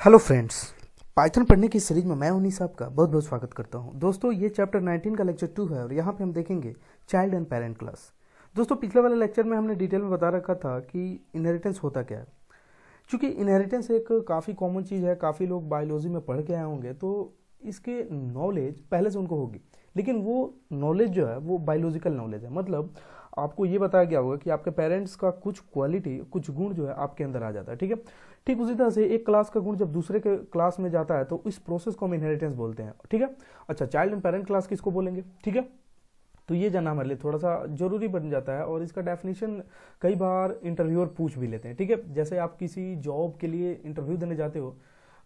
Hello friends, Python पढ़ने की series में मैं उन्हीं साहब का बहुत बहुत स्वागत करता हूं। दोस्तों, ये चैप्टर 19 का लेक्चर 2 है और यहाँ पे हम देखेंगे चाइल्ड एंड पेरेंट क्लास। दोस्तों, पिछले वाले लेक्चर में हमने डिटेल में बता रखा था कि इनहेरिटेंस होता क्या है। क्योंकि इनहेरिटेंस एक काफ़ी कॉमन चीज़ है, काफ़ी लोग बायोलॉजी में पढ़ के आए होंगे, तो इसके नॉलेज पहले से उनको होगी। लेकिन वो नॉलेज जो है वो बायोलॉजिकल नॉलेज है। मतलब आपको ये बताया गया होगा कि आपके पेरेंट्स का कुछ क्वालिटी, कुछ गुण जो है आपके अंदर आ जाता है। ठीक है, ठीक उसी तरह से एक क्लास का गुण जब दूसरे के क्लास में जाता है तो इस प्रोसेस को हम इनहेरिटेंस बोलते हैं। ठीक है, अच्छा, चाइल्ड एंड पेरेंट क्लास किसको बोलेंगे? ठीक है, तो ये जानना हमारे लिए थोड़ा सा जरूरी बन जाता है और इसका डेफिनेशन कई बार इंटरव्यूअर पूछ भी लेते हैं। ठीक है, जैसे आप किसी जॉब के लिए इंटरव्यू देने जाते हो,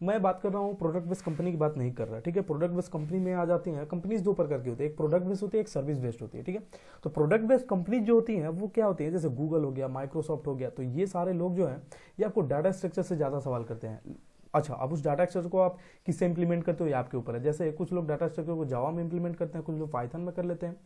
मैं बात कर रहा हूँ प्रोडक्ट बेस्ड कंपनी की बात नहीं कर रहा। ठीक है, प्रोडक्ट बेस्ड कंपनी में आ जाती हैं कंपनीज दो प्रकार की होती है, एक प्रोडक्ट बेस्ड होती है, एक सर्विस बेस्ड होती है। ठीक है, तो प्रोडक्ट बेस्ड कंपनीज जो होती हैं वो क्या होती है, जैसे गूगल हो गया, माइक्रोसॉफ्ट हो गया, तो ये सारे लोग जो हैं ये आपको डाटा स्ट्रक्चर से ज़्यादा सवाल करते हैं। अच्छा, अब उस डाटा स्ट्रक्चर को आप किससे इंप्लीमेंट करते हो ये आपके ऊपर है। जैसे कुछ लोग डाटा स्ट्रक्चर को जावा में इंप्लीमेंट करते हैं, कुछ लोग पाइथन में कर लेते हैं,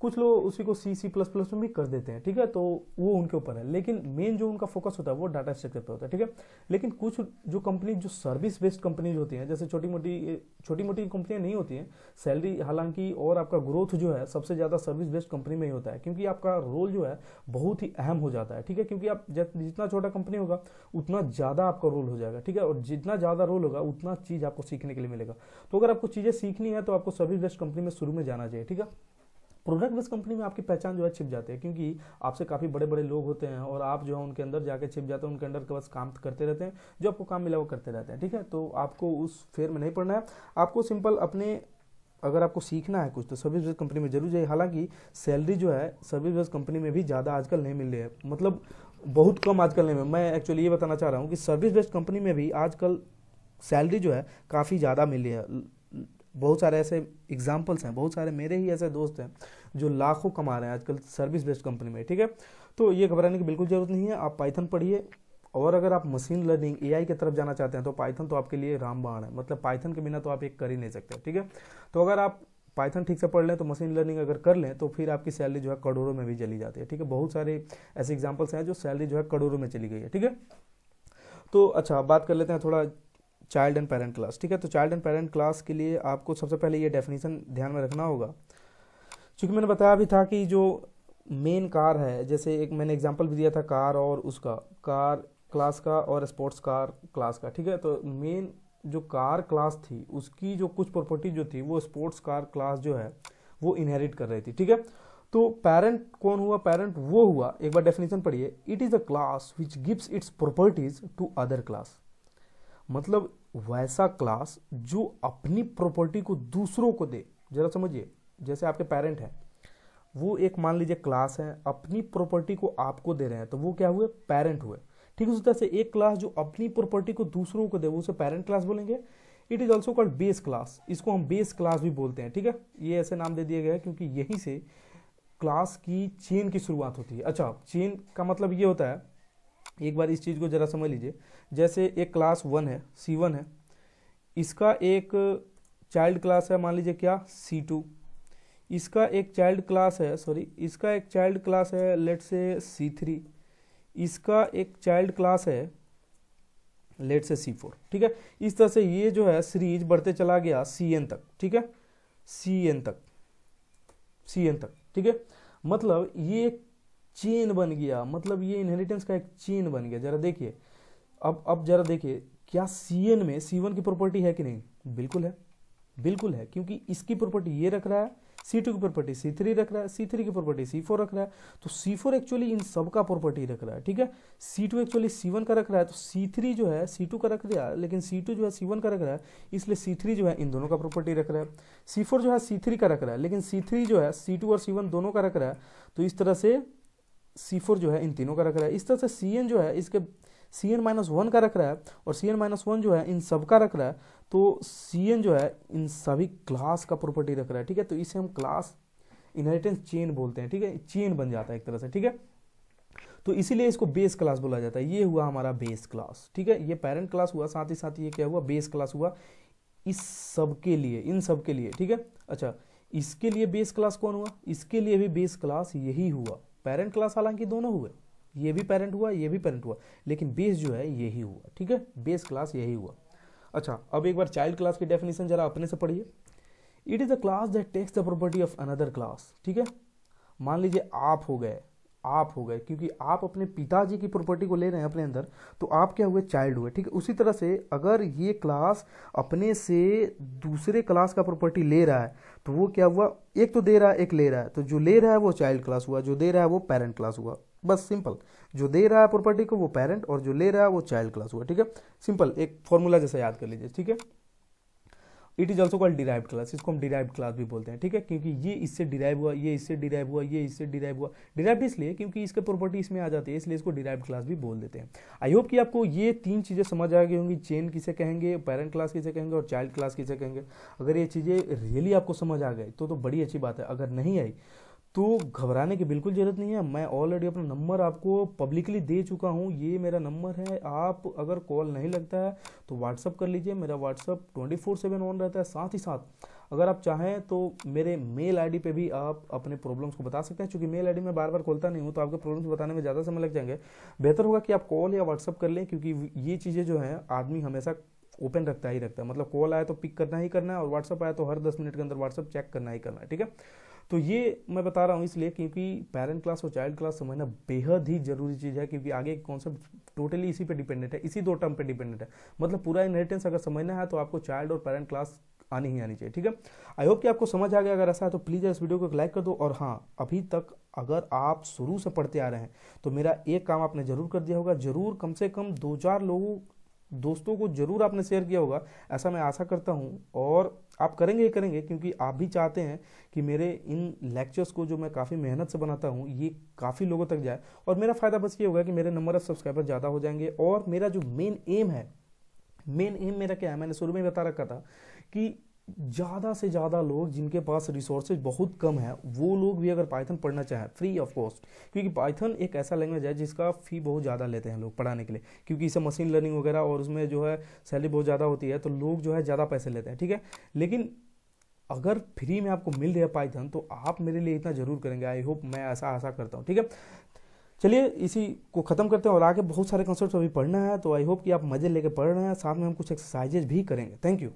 कुछ लोग उसी को C++ में भी कर देते हैं। ठीक है, तो वो उनके ऊपर है, लेकिन मेन जो उनका फोकस होता है वो डाटा स्ट्रक्चर पे होता है। ठीक है, लेकिन कुछ जो कंपनी, जो सर्विस बेस्ड कंपनीज होती हैं, जैसे छोटी मोटी कंपनियां नहीं होती हैं, सैलरी हालांकि और आपका ग्रोथ जो है सबसे ज़्यादा सर्विस बेस्ड कंपनी में ही होता है, क्योंकि आपका रोल जो है बहुत ही अहम हो जाता है। ठीक है, क्योंकि आप जितना छोटा कंपनी होगा उतना ज़्यादा आपका रोल हो जाएगा। ठीक है, और जितना ज़्यादा रोल होगा उतना चीज़ आपको सीखने के लिए मिलेगा। तो अगर आपको चीज़ें सीखनी है तो आपको सर्विस बेस्ड कंपनी में शुरू में जाना चाहिए। ठीक है, प्रोडक्ट बेस्ड कंपनी में आपकी पहचान जो है छिप जाती है, क्योंकि आपसे काफ़ी बड़े बड़े लोग होते हैं और आप जो है उनके अंदर जाके छिप जाते हैं, उनके अंदर के बस काम करते रहते हैं, जो आपको काम मिला वो करते रहते हैं। ठीक है, तो आपको उस फेयर में नहीं पड़ना है, आपको सिंपल अपने, अगर आपको सीखना है कुछ तो सर्विस बेस्ड कंपनी में जरूर जाइए। हालांकि सैलरी जो है सर्विस बेस्ड कंपनी में भी ज़्यादा आजकल नहीं मिल रही है, मतलब बहुत कम आजकल नहीं मिल। मैं एक्चुअली ये बताना चाह रहा हूँ कि सर्विस बेस्ड कंपनी में भी आजकल सैलरी जो है काफ़ी ज़्यादा मिल रही है। बहुत सारे ऐसे एग्जाम्पल्स हैं, बहुत सारे मेरे ही ऐसे दोस्त हैं जो लाखों कमा रहे हैं आजकल सर्विस बेस्ड कंपनी में। ठीक है, तो ये घबराने की बिल्कुल ज़रूरत नहीं है, आप पाइथन पढ़िए। और अगर आप मशीन लर्निंग एआई की तरफ जाना चाहते हैं तो पाइथन तो आपके लिए रामबाण है, मतलब पाइथन के बिना तो आप एक कर ही नहीं सकते। ठीक है, तो अगर आप पाइथन ठीक से पढ़ लें तो मशीन लर्निंग अगर कर लें तो फिर आपकी सैलरी जो है करोड़ों में भी चली जाती है। ठीक है, बहुत सारे ऐसे एग्जाम्पल्स हैं जो सैलरी जो है करोड़ों में चली गई है। ठीक है, तो अच्छा, बात कर लेते हैं थोड़ा चाइल्ड एंड पेरेंट क्लास। ठीक है, तो चाइल्ड एंड पेरेंट क्लास के लिए आपको सबसे पहले ये डेफिनेशन ध्यान में रखना होगा। क्योंकि मैंने बताया भी था कि जो मेन कार है, जैसे एक मैंने एग्जांपल भी दिया था कार और उसका, कार क्लास का और स्पोर्ट्स कार क्लास का। ठीक है, तो मेन जो कार क्लास थी उसकी जो कुछ प्रॉपर्टी जो थी वो स्पोर्ट्स कार क्लास जो है वो इनहेरिट कर रही थी। ठीक है, तो पेरेंट कौन हुआ? पेरेंट वो हुआ, एक बार डेफिनेशन पढ़िए, it is a class which gives its properties to other class. मतलब वैसा क्लास जो अपनी प्रॉपर्टी को दूसरों को दे। जरा समझिए, जैसे आपके पेरेंट हैं, वो एक मान लीजिए क्लास है, अपनी प्रॉपर्टी को आपको दे रहे हैं, तो वो क्या हुए? पेरेंट हुए। ठीक है, उसी तरह से एक क्लास जो अपनी प्रॉपर्टी को दूसरों को दे वो उसे पेरेंट क्लास बोलेंगे। It is also called base class, इसको हम बेस क्लास भी बोलते हैं। ठीक है, ये ऐसे नाम दे दिया गया है क्योंकि यहीं से क्लास की चेन की शुरुआत होती है। अच्छा, चेन का मतलब ये होता है, एक बार इस चीज़ को जरा समझ लीजिए। जैसे एक क्लास 1 है, C1 है, इसका एक चाइल्ड क्लास है, मान लीजिए क्या, C2। इसका एक चाइल्ड क्लास है, सॉरी, इसका एक चाइल्ड क्लास है लेट से C3। इसका एक चाइल्ड क्लास है लेट से C4। ठीक है, इस तरह से ये जो है सीरीज बढ़ते चला गया CN तक। ठीक है, CN तक, CN तक। ठीक है, मतलब ये एक चेन बन गया, मतलब ये इनहेरिटेंस का एक चेन बन गया। जरा देखिए, अब जरा देखिए, क्या CN में C1 की प्रॉपर्टी है कि नहीं? बिल्कुल है, बिल्कुल है, क्योंकि इसकी प्रॉपर्टी ये रख रहा है, C2 की प्रॉपर्टी C3 रख रहा है, C3 की प्रॉपर्टी C4 रख रहा है, तो C4 एक्चुअली इन सब का प्रॉपर्टी रख रहा है। ठीक है, C2 एक्चुअली C1 का रख रहा है, तो C3 जो है C2 का रख रहा है, लेकिन C2 जो है C1 का रख रहा है, इसलिए C3 जो है इन दोनों का प्रॉपर्टी रख रहा है। C4 जो है C3 का रख रहा है, लेकिन C3 जो है C2 और C1 दोनों का रख रहा है, तो इस तरह से C4 जो है इन तीनों का रख रहा है। इस तरह से CN जो है इसके CN-1 का रख रहा है और CN-1 जो है इन सब का रख रहा है, तो CN जो है इन सभी क्लास का प्रॉपर्टी रख रहा है। ठीक है, तो इसे हम क्लास इनहेरिटेंस चेन बोलते हैं। ठीक है, चेन बन जाता है एक तरह से। ठीक है, तो इसीलिए इसको बेस क्लास बोला जाता है। ये हुआ हमारा बेस क्लास। ठीक है, ये पेरेंट क्लास हुआ, साथ ही साथ ये क्या हुआ? बेस क्लास हुआ इस सब के लिए, इन सब के लिए। ठीक है, अच्छा, इसके लिए बेस क्लास कौन हुआ? इसके लिए भी बेस क्लास यही हुआ। पेरेंट क्लास हालांकि दोनों हुए, ये भी पेरेंट हुआ, ये भी पेरेंट हुआ, लेकिन बेस जो है यही हुआ। ठीक है, बेस क्लास यही हुआ। अच्छा, अब एक बार चाइल्ड क्लास की डेफिनेशन जरा अपने से पढ़िए। It is a class that takes the property of another class. ठीक है, मान लीजिए आप हो गए क्योंकि आप अपने पिताजी की प्रॉपर्टी को ले रहे हैं अपने अंदर, तो आप क्या हुए, चाइल्ड हुए। ठीक है, उसी तरह से अगर ये क्लास अपने से दूसरे क्लास का प्रॉपर्टी ले रहा है तो वो क्या हुआ, एक तो दे रहा है एक ले रहा है, तो जो ले रहा है वो चाइल्ड क्लास हुआ, जो दे रहा है वो पेरेंट क्लास हुआ। बस सिंपल, जो दे रहा है प्रॉपर्टी को वो पेरेंट और जो ले रहा है वो चाइल्ड क्लास हुआ। ठीक है, सिंपल एक फॉर्मूला जैसा याद कर लीजिए। ठीक है, it is also called derived class, इसको हम डिराइव्ड क्लास भी बोलते हैं। ठीक है, क्योंकि ये इससे डिराइव हुआ, ये इससे डिराइव हुआ, ये इससे डिराइव हुआ। डिराइव्ड इसलिए क्योंकि इसके प्रॉपर्टी इसमें आ जाती है, इसलिए इसको डिराइव्ड क्लास भी बोल देते हैं। आई होप कि आपको ये तीन चीज़ें समझ आ गई होंगी, चेन किसे कहेंगे, पेरेंट क्लास किसे कहेंगे और चाइल्ड क्लास किसे कहेंगे। अगर ये चीज़ें रियली आपको समझ आ गई तो बड़ी अच्छी बात है। अगर नहीं आई तो घबराने की बिल्कुल ज़रूरत नहीं है। मैं ऑलरेडी अपना नंबर आपको पब्लिकली दे चुका हूँ, ये मेरा नंबर है। आप अगर कॉल नहीं लगता है तो व्हाट्सअप कर लीजिए, मेरा व्हाट्सअप 24/7 ऑन रहता है। साथ ही साथ अगर आप चाहें तो मेरे मेल आईडी पे भी आप अपने प्रॉब्लम्स को बता सकते हैं। क्योंकि मेल आईडी में बार बार खोलता नहीं हूँ तो आपके प्रॉब्लम्स बताने में ज़्यादा समय लग जाएंगे। बेहतर होगा कि आप कॉल या व्हाट्सअप कर लें, क्योंकि ये चीज़ें जो हैं आदमी हमेशा ओपन रखता ही रखता है। मतलब कॉल आया तो पिक करना ही करना है और व्हाट्सअप आया तो हर 10 मिनट के अंदर व्हाट्सअप चेक करना ही करना है। ठीक है, तो ये मैं बता रहा हूँ इसलिए क्योंकि पेरेंट क्लास और चाइल्ड क्लास समझना बेहद ही जरूरी चीज़ है, क्योंकि आगे कॉन्सेप्ट टोटली इसी पे डिपेंडेंट है, इसी दो टर्म पे डिपेंडेंट है। मतलब पूरा इनहेरिटेंस अगर समझना है तो आपको चाइल्ड और पेरेंट क्लास आनी ही आनी चाहिए। ठीक है, आई होप कि आपको समझ आ गया। अगर ऐसा है तो प्लीज़ इस वीडियो को लाइक कर दो। और हाँ, अभी तक अगर आप शुरू से पढ़ते आ रहे हैं तो मेरा एक काम आपने जरूर कर दिया होगा, जरूर कम से कम 2-4 लोगों दोस्तों को जरूर आपने शेयर किया होगा, ऐसा मैं आशा करता हूं। और आप करेंगे ही करेंगे, क्योंकि आप भी चाहते हैं कि मेरे इन लेक्चर्स को जो मैं काफ़ी मेहनत से बनाता हूं ये काफ़ी लोगों तक जाए। और मेरा फ़ायदा बस ये होगा कि मेरे नंबर ऑफ सब्सक्राइबर ज़्यादा हो जाएंगे। और मेरा जो मेन एम है, मेन एम मेरा क्या है, मैंने शुरू में बता रखा था कि ज़्यादा से ज़्यादा लोग जिनके पास रिसोर्सेज बहुत कम है वो लोग भी अगर पाइथन पढ़ना चाहें फ्री ऑफ कॉस्ट, क्योंकि पाइथन एक ऐसा लैंग्वेज है जिसका फ़ी बहुत ज़्यादा लेते हैं लोग पढ़ाने के लिए, क्योंकि इसे मशीन लर्निंग वगैरह और उसमें जो है सैलरी बहुत ज़्यादा होती है, तो लोग जो है ज़्यादा पैसे लेते हैं। ठीक है, लेकिन अगर फ्री में आपको मिल रहा है पाइथन तो आप मेरे लिए इतना जरूर करेंगे। आई होप, मैं ऐसा आशा करता हूँ। ठीक है, चलिए इसी को ख़त्म करते हैं और आगे बहुत सारे कॉन्सेप्ट अभी पढ़ना है, तो आई होप कि आप मज़े लेके पढ़ रहे हैं। साथ में हम कुछ एक्सरसाइजेज भी करेंगे। Thank you.